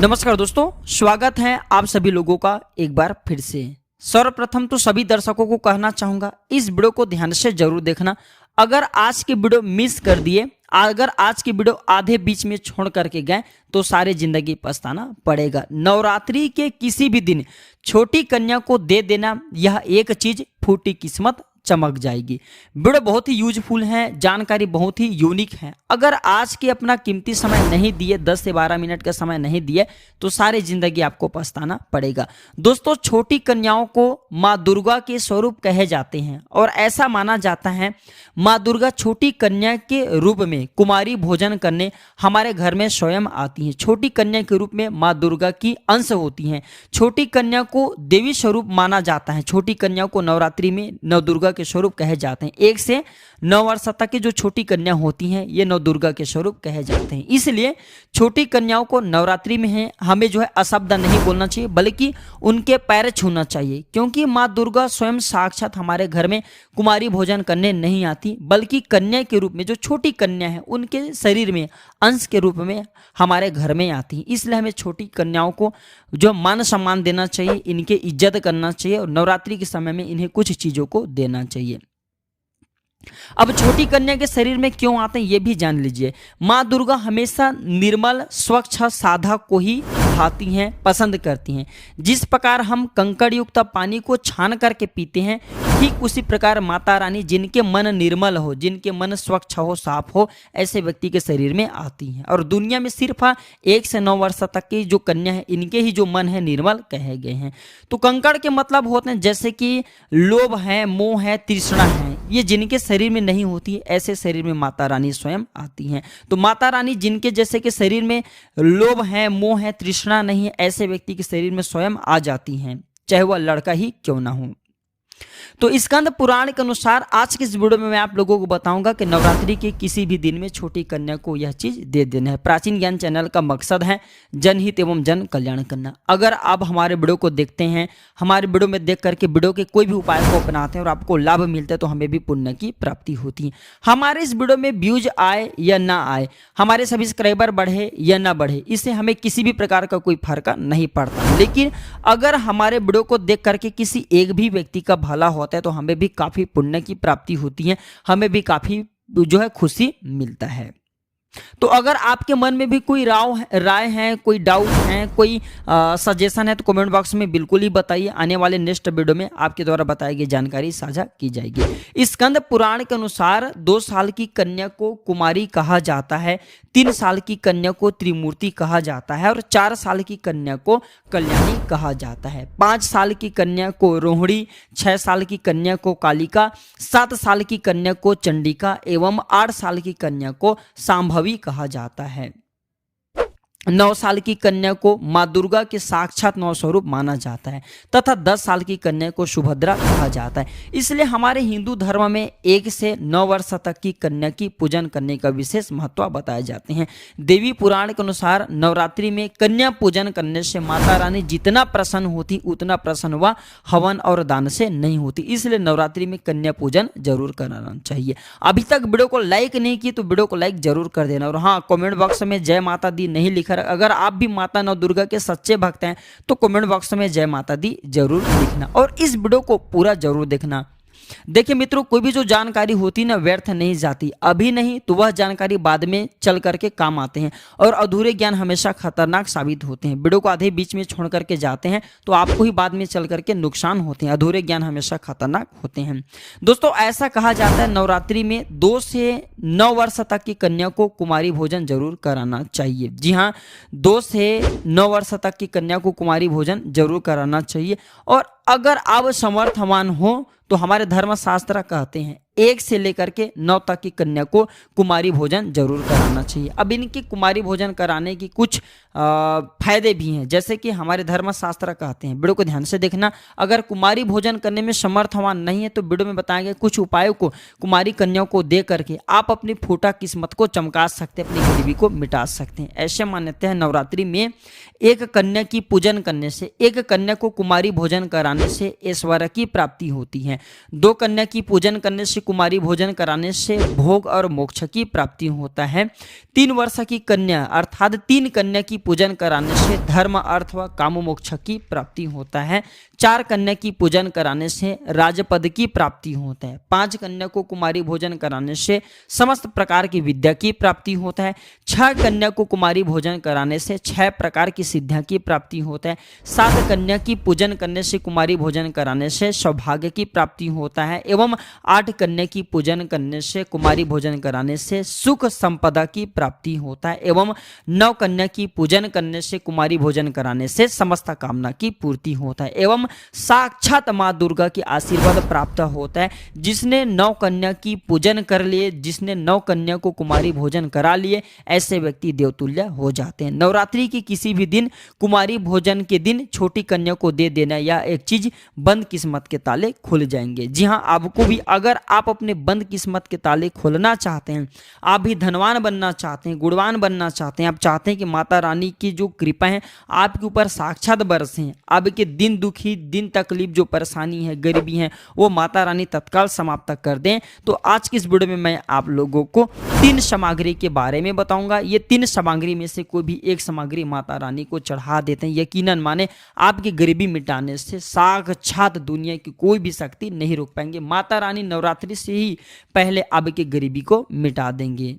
नमस्कार दोस्तों, स्वागत है आप सभी लोगों का एक बार फिर से। सर्वप्रथम तो सभी दर्शकों को कहना चाहूंगा, इस वीडियो को ध्यान से जरूर देखना। अगर आज की वीडियो मिस कर दिए, अगर आज की वीडियो आधे बीच में छोड़ करके गए तो सारी जिंदगी पछताना पड़ेगा। नवरात्रि के किसी भी दिन छोटी कन्या को दे देना, यह एक चीज फूटी किस्मत चमक जाएगी। वीडियो बहुत ही यूजफुल है, जानकारी बहुत ही यूनिक है। अगर आज के अपना कीमती समय नहीं दिए, 10 से 12 मिनट का समय नहीं दिए तो सारी जिंदगी आपको पछताना पड़ेगा। दोस्तों, छोटी कन्याओं को माँ दुर्गा के स्वरूप कहे जाते हैं और ऐसा माना जाता है माँ दुर्गा छोटी कन्या के रूप में कुमारी भोजन करने हमारे घर में स्वयं आती हैं। छोटी कन्या के रूप में माँ दुर्गा की अंश होती हैं। छोटी कन्या को देवी स्वरूप माना जाता है। छोटी कन्या को नवरात्रि में नव दुर्गा के स्वरूप कहे जाते हैं। 1 से 9 वर्ष तक की जो छोटी कन्या होती हैं ये नव दुर्गा के स्वरूप कहे जाते हैं। इसलिए छोटी कन्याओं को नवरात्रि में है हमें जो है अशब्द नहीं बोलना चाहिए, बल्कि उनके पैर छूना चाहिए, क्योंकि माँ दुर्गा स्वयं साक्षात हमारे घर में कुमारी भोजन करने नहीं आती, बल्कि कन्या के रूप में जो छोटी कन्या है उनके शरीर में अंश के रूप में हमारे घर में आती है। इसलिए हमें छोटी कन्याओं को जो मान सम्मान देना चाहिए, इनके इज्जत करना चाहिए और नवरात्रि के समय में इन्हें कुछ चीजों को देना चाहिए। अब छोटी कन्या के शरीर में क्यों आते हैं ये भी जान लीजिए। माँ दुर्गा हमेशा निर्मल स्वच्छ साधा को ही खाती हैं, पसंद करती हैं। जिस प्रकार हम कंकड़ युक्त पानी को छान करके पीते हैं, ठीक उसी प्रकार माता रानी जिनके मन निर्मल हो, जिनके मन स्वच्छ हो, साफ हो, ऐसे व्यक्ति के शरीर में आती हैं। और दुनिया में सिर्फ 1 से 9 वर्ष तक की जो कन्या है इनके ही जो मन है निर्मल कहे गए हैं। तो कंकड़ के मतलब होते हैं जैसे कि लोभ है, मोह है, तृष्णा है, ये जिनके शरीर में नहीं होती, ऐसे शरीर में माता रानी स्वयं आती हैं। तो माता रानी जिनके जैसे के शरीर में लोभ है, मोह है, तृष्णा नहीं है, ऐसे व्यक्ति के शरीर में स्वयं आ जाती हैं, चाहे वह लड़का ही क्यों ना हो। तो स्कंद पुराण के अनुसार आज की इस वीडियो में मैं आप लोगों को बताऊंगा कि नवरात्रि के किसी भी दिन में छोटी कन्या को यह चीज दे देना है। प्राचीन ज्ञान चैनल का मकसद है जनहित एवं जन कल्याण करना। अगर आप हमारे वीडियो को देखते हैं, हमारे वीडियो में देख करके वीडियो के कोई भी उपाय को अपनाते हैं और आपको लाभ मिलता है तो हमें भी पुण्य की प्राप्ति होती है। हमारे इस वीडियो में व्यूज आए या ना आए, हमारे सब्सक्राइबर बढ़े या ना बढ़े, इससे हमें किसी भी प्रकार का कोई फर्क नहीं पड़ता। लेकिन अगर हमारे वीडियो को देख करके किसी एक भी व्यक्ति का भला होता है तो हमें भी काफी पुण्य की प्राप्ति होती है, हमें भी काफी जो है खुशी मिलता है। तो अगर आपके मन में भी कोई राय है, कोई डाउट है, कोई सजेशन है तो कमेंट बॉक्स में बिल्कुल ही बताइए। आने वाले नेक्स्ट वीडियो में आपके द्वारा बताई गई जानकारी साझा की जाएगी। स्कंद पुराण के अनुसार 2 साल की कन्या को कुमारी कहा जाता है, 3 साल की कन्या को त्रिमूर्ति कहा जाता है और 4 साल की कन्या को कल्याणी कहा जाता है। 5 साल की कन्या को रोहिणी, 6 साल की कन्या को कालिका, 7 साल की कन्या को चंडिका एवं 8 साल की कन्या को सांभवी कहा जाता है। 9 साल की कन्या को माँ दुर्गा के साक्षात 9 स्वरूप माना जाता है तथा 10 साल की कन्या को सुभद्रा कहा जाता है। इसलिए हमारे हिंदू धर्म में 1 से 9 वर्ष तक की कन्या की पूजन करने का विशेष महत्व बताए जाते हैं। देवी पुराण के अनुसार नवरात्रि में कन्या पूजन करने से माता रानी जितना प्रसन्न होती उतना प्रसन्न वह हवन और दान से नहीं होती। इसलिए नवरात्रि में कन्या पूजन जरूर कराना चाहिए। अभी तक वीडियो को लाइक नहीं की तो वीडियो को लाइक जरूर कर देना और हाँ, कमेंट बॉक्स में जय माता दी नहीं लिखा। अगर आप भी माता नव दुर्गा के सच्चे भक्त हैं तो कमेंट बॉक्स में जय माता दी जरूर लिखना और इस वीडियो को पूरा जरूर देखना। देखिए मित्रों, कोई भी जो जानकारी होती है ना व्यर्थ नहीं जाती। अभी नहीं तो वह जानकारी बाद में चल करके काम आते हैं और अधूरे ज्ञान हमेशा खतरनाक साबित होते हैं। वीडियो को आधे बीच में छोड़ करके जाते हैं तो आपको ही बाद में चल करके नुकसान होते हैं। अधूरे ज्ञान हमेशा खतरनाक होते हैं। दोस्तों, ऐसा कहा जाता है नवरात्रि में 2 से 9 वर्ष तक की कन्या को कुमारी भोजन जरूर कराना चाहिए। जी हाँ, 2 से 9 वर्ष तक की कन्या को कुमारी भोजन जरूर कराना चाहिए। और अगर आप समर्थवान हो तो हमारे धर्मशास्त्र कहते हैं 1 से लेकर के 9 तक की कन्या को कुमारी भोजन जरूर कराना चाहिए। अब इनकी कुमारी भोजन कराने की कुछ फायदे भी हैं, जैसे कि हमारे धर्मशास्त्र कहते हैं, वीडियो को ध्यान से देखना। अगर कुमारी भोजन करने में समर्थवान नहीं है तो वीडियो में बताए गए कुछ उपायों को कुमारी कन्याओं को दे करके आप अपनी फूटा किस्मत को चमका सकते हैं, अपनी गरीबी को मिटा सकते हैं। ऐसे मान्यता है नवरात्रि में एक कन्या की पूजन करने से, एक कन्या को कुमारी भोजन कराने से ऐश्वर्य की प्राप्ति होती है। 2 कन्या की पूजन करने से कुमारी भोजन कराने से भोग और मोक्ष की प्राप्ति होता है। 3 वर्ष की कन्या अर्थात 3 कन्या की पूजन कराने से धर्म अर्थ व काम मोक्ष की प्राप्ति होता है। 4 कन्या की पूजन कराने से राजपद की प्राप्ति होता है। 5 कन्या को कुमारी भोजन कराने से समस्त प्रकार की विद्या की प्राप्ति होता है। 6 कन्या को कुमारी भोजन कराने से 6 प्रकार की सिद्धियां की प्राप्ति होता है। 7 कन्या की पूजन करने से कुमारी भोजन कराने से सौभाग्य की प्राप्ति होता है एवं 8 कन्या की पूजन करने से कुमारी भोजन कराने से सुख संपदा की प्राप्ति होता है एवं 9 कन्या की पूजन करने से कुमारी भोजन कराने से समस्त कामना की पूर्ति होता है एवं साक्षात माँ दुर्गा की आशीर्वाद प्राप्त होता है। जिसने 9 कन्या की पूजन कर लिए, जिसने 9 कन्या को कुमारी भोजन करा लिए, ऐसे व्यक्ति देवतुल्य हो जाते हैं। नवरात्रि के किसी भी दिन कुमारी भोजन के दिन छोटी कन्या को दे देना या एक चीज बंद किस्मत के ताले खुल जाएंगे। जी हाँ, आपको भी अगर आप अपने बंद किस्मत के ताले खोलना चाहते हैं, आप भी धनवान बनना चाहते हैं, गुणवान बनना चाहते हैं, आप चाहते हैं कि माता रानी की जो कृपा है आपके ऊपर साक्षात बरसें, आपके दिन दुखी, दिन तकलीफ, जो परेशानी है, गरीबी है, वो माता रानी तत्काल समाप्त कर दें, तो आज की इस वीडियो में मैं आप लोगों को 3 सामग्री के बारे में बताऊंगा। ये 3 सामग्री में से कोई भी एक सामग्री माता रानी को चढ़ा देते हैं, यकीनन माने आपकी गरीबी मिटाने से साक्षात दुनिया की कोई भी शक्ति नहीं रोक पाएंगे। माता रानी नवरात्रि से ही पहले आपकी गरीबी को मिटा देंगे।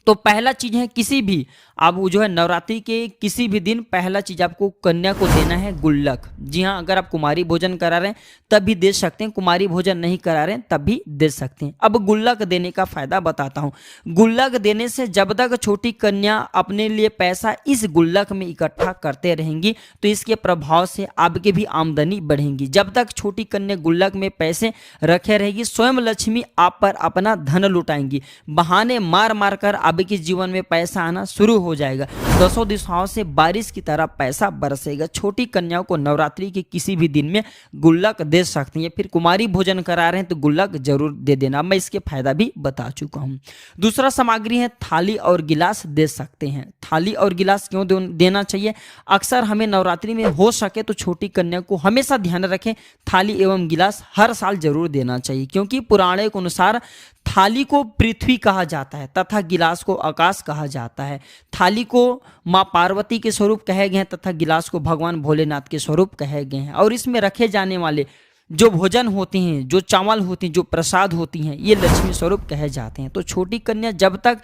तो पहला चीज है, किसी भी आप जो है नवरात्रि के किसी भी दिन पहला चीज आपको कन्या को देना है गुल्लक। जी हाँ, अगर आप कुमारी भोजन करा रहे हैं तब भी दे सकते हैं, कुमारी भोजन नहीं करा रहे हैं तब भी दे सकते हैं। अब गुल्लक देने का फायदा बताता हूँ। गुल्लक देने से जब तक छोटी कन्या अपने लिए पैसा इस गुल्लक में इकट्ठा करते रहेंगी तो इसके प्रभाव से आपकी भी आमदनी बढ़ेगी। जब तक छोटी कन्या गुल्लक में पैसे रखे रहेगी, स्वयं लक्ष्मी आप पर अपना धन लुटाएंगी। बहाने मार मार कर आपके जीवन में पैसा आना शुरू हो जाएगा। दसों दिशाओं से बारिश की तरह पैसा बरसेगा। छोटी कन्याओं को नवरात्रि के किसी भी दिन में गुल्लक दे सकती हैं। फिर कुमारी भोजन करा रहे हैं तो गुल्लक जरूर दे देना, मैं इसके फायदा भी बता चुका हूं। दूसरा सामग्री है थाली और गिलास दे सकते हैं। थाली और गिलास क्यों देना चाहिए? अक्सर हमें नवरात्रि में हो सके तो छोटी कन्या को हमेशा ध्यान रखें, थाली एवं गिलास हर साल जरूर देना चाहिए, क्योंकि पुराणों के अनुसार थाली को पृथ्वी कहा जाता है तथा गिलास को आकाश कहा जाता है। थाली को माँ पार्वती के स्वरूप कहे गए हैं तथा गिलास को भगवान भोलेनाथ के स्वरूप कहे गए हैं। और इसमें रखे जाने वाले जो भोजन होते हैं, जो चावल होते हैं, जो प्रसाद होती हैं, ये लक्ष्मी स्वरूप कहे जाते हैं। तो छोटी कन्या जब तक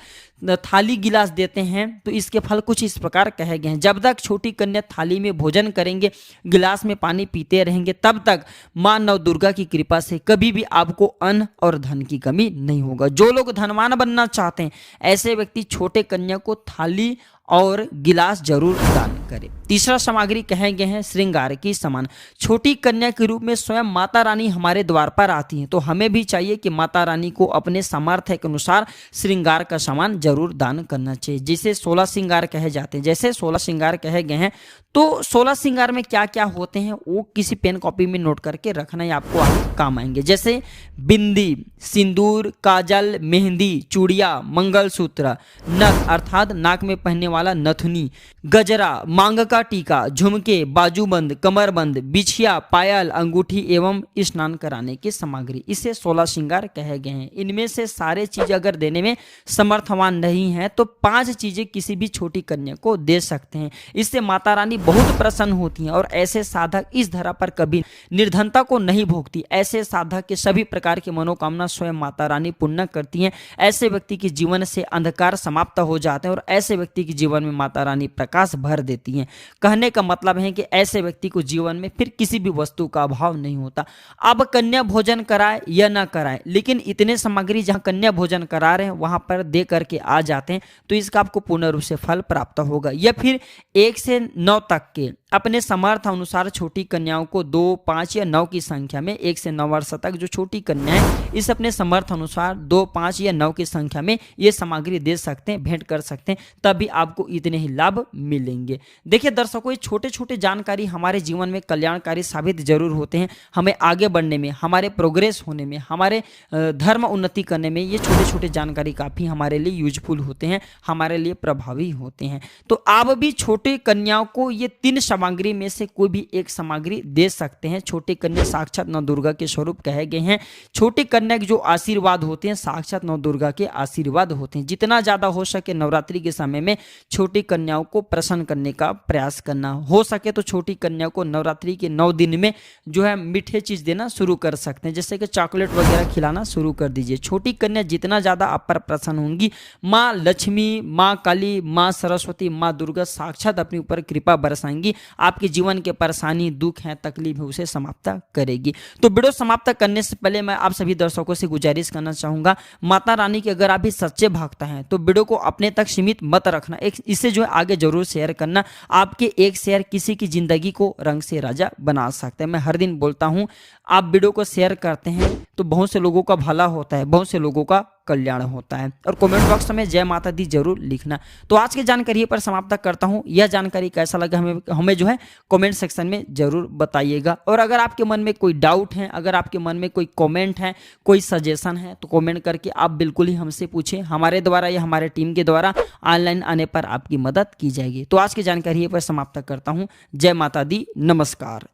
थाली गिलास देते हैं तो इसके फल कुछ इस प्रकार कहे गए हैं। जब तक छोटी कन्या थाली में भोजन करेंगे, गिलास में पानी पीते रहेंगे, तब तक माँ नव दुर्गा की कृपा से कभी भी आपको अन्न और धन की कमी नहीं होगा। जो लोग धनवान बनना चाहते हैं ऐसे व्यक्ति छोटे कन्या को थाली और गिलास जरूर दान करें। तीसरा सामग्री कहे गए हैं श्रृंगार की सामान। छोटी कन्या के रूप में स्वयं माता रानी हमारे द्वार पर आती हैं, तो हमें भी चाहिए कि माता रानी को अपने सामर्थ्य के अनुसार श्रृंगार का सामान जरूर दान करना चाहिए। जिसे 16 श्रृंगार कहे जाते हैं, जैसे 16 श्रृंगार कहे गए हैं, तो 16 श्रृंगार में क्या क्या होते हैं वो किसी पेन कॉपी में नोट करके रखना ही आपको आगे काम आएंगे। जैसे बिंदी, सिंदूर, काजल, मेहंदी, चूड़िया, मंगलसूत्र, नथ अर्थात नाक में पहनने वाला नथुनी, गजरा, मांग का टीका, झुमके, बाजूबंद, कमरबंद, बिछिया, पायल, अंगूठी एवं स्नान कराने की सामग्री, इसे 16 श्रृंगार कहे गए हैं। इनमें से सारे चीज अगर देने में समर्थवान नहीं है तो 5 चीजें किसी भी छोटी कन्या को दे सकते हैं। इससे माता रानी बहुत प्रसन्न होती हैं और ऐसे साधक इस धरा पर कभी निर्धनता को नहीं भोगती। ऐसे साधक के सभी प्रकार की मनोकामना स्वयं माता रानी पूर्ण करती हैं। ऐसे व्यक्ति के जीवन से अंधकार समाप्त हो जाते हैं और ऐसे व्यक्ति के जीवन में माता रानी प्रकाश भर देती हैं। कहने का मतलब है कि ऐसे व्यक्ति को जीवन में फिर किसी भी वस्तु का अभाव नहीं होता। अब कन्या भोजन कराए या ना कराए, लेकिन इतने सामग्री जहां कन्या भोजन करा रहे हैं वहां पर दे करके आ जाते हैं तो इसका आपको पूर्ण रूप से फल प्राप्त होगा। या फिर 1 से 9 तक के अपने समर्थ अनुसार छोटी कन्याओं को 2, 5 या 9 की संख्या में 1 से 9 वर्ष तक जो छोटी कन्या है इस अपने समर्थ अनुसार 2, 5 या 9 की संख्या में ये सामग्री दे सकते हैं, भेंट कर सकते हैं, तभी आपको आपको इतने ही लाभ मिलेंगे। देखिए दर्शकों, ये छोटे छोटे जानकारी हमारे जीवन में कल्याणकारी साबित जरूर होते हैं। हमें आगे बढ़ने में, हमारे प्रोग्रेस होने में, हमारे धर्म उन्नति करने में ये छोटे छोटे जानकारी काफ़ी हमारे लिए यूजफुल होते हैं, हमारे लिए प्रभावी होते हैं। तो आप भी छोटे कन्याओं को ये 3 सामग्री में से कोई भी एक सामग्री दे सकते हैं। छोटी कन्या साक्षात नौ दुर्गा के स्वरूप कहे गए हैं। छोटी कन्या के जो आशीर्वाद होते हैं साक्षात नौ दुर्गा के आशीर्वाद होते हैं। जितना ज़्यादा हो सके नवरात्रि के समय में छोटी कन्याओं को प्रसन्न करने का प्रयास करना। हो सके तो छोटी कन्या को नवरात्रि के 9 दिन में जो है मीठे चीज़ देना शुरू कर सकते हैं, जैसे कि चॉकलेट वगैरह खिलाना शुरू कर दीजिए। छोटी कन्या जितना ज़्यादा आप पर प्रसन्न होंगी, माँ लक्ष्मी, माँ काली, माँ सरस्वती, माँ दुर्गा साक्षात अपने ऊपर कृपा बरसाएंगी। आपके जीवन के परेशानी, दुख है, तकलीफ है, उसे समाप्त करेगी। तो वीडियो समाप्त करने से पहले मैं आप सभी दर्शकों से गुजारिश करना चाहूँगा, माता रानी के अगर आप भी सच्चे भक्त हैं तो वीडियो को अपने तक सीमित मत रखना, एक इसे जो है आगे जरूर शेयर करना। आपके एक शेयर किसी की जिंदगी को रंग से राजा बना सकते हैं। मैं हर दिन बोलता हूँ, आप वीडियो को शेयर करते हैं तो बहुत से लोगों का भला होता है, बहुत से लोगों का कल्याण होता है। और कमेंट बॉक्स में जय माता दी जरूर लिखना। तो आज की जानकारी पर समाप्त करता हूँ। यह जानकारी कैसा लगा हमें जो है कमेंट सेक्शन में जरूर बताइएगा। और अगर आपके मन में कोई डाउट है, अगर आपके मन में कोई कमेंट है, कोई सजेशन है, तो कमेंट करके आप बिल्कुल ही हमसे पूछें। हमारे द्वारा या हमारे टीम के द्वारा ऑनलाइन आने पर आपकी मदद की जाएगी। तो आज की जानकारी पर समाप्त करता हूँ। जय माता दी, नमस्कार।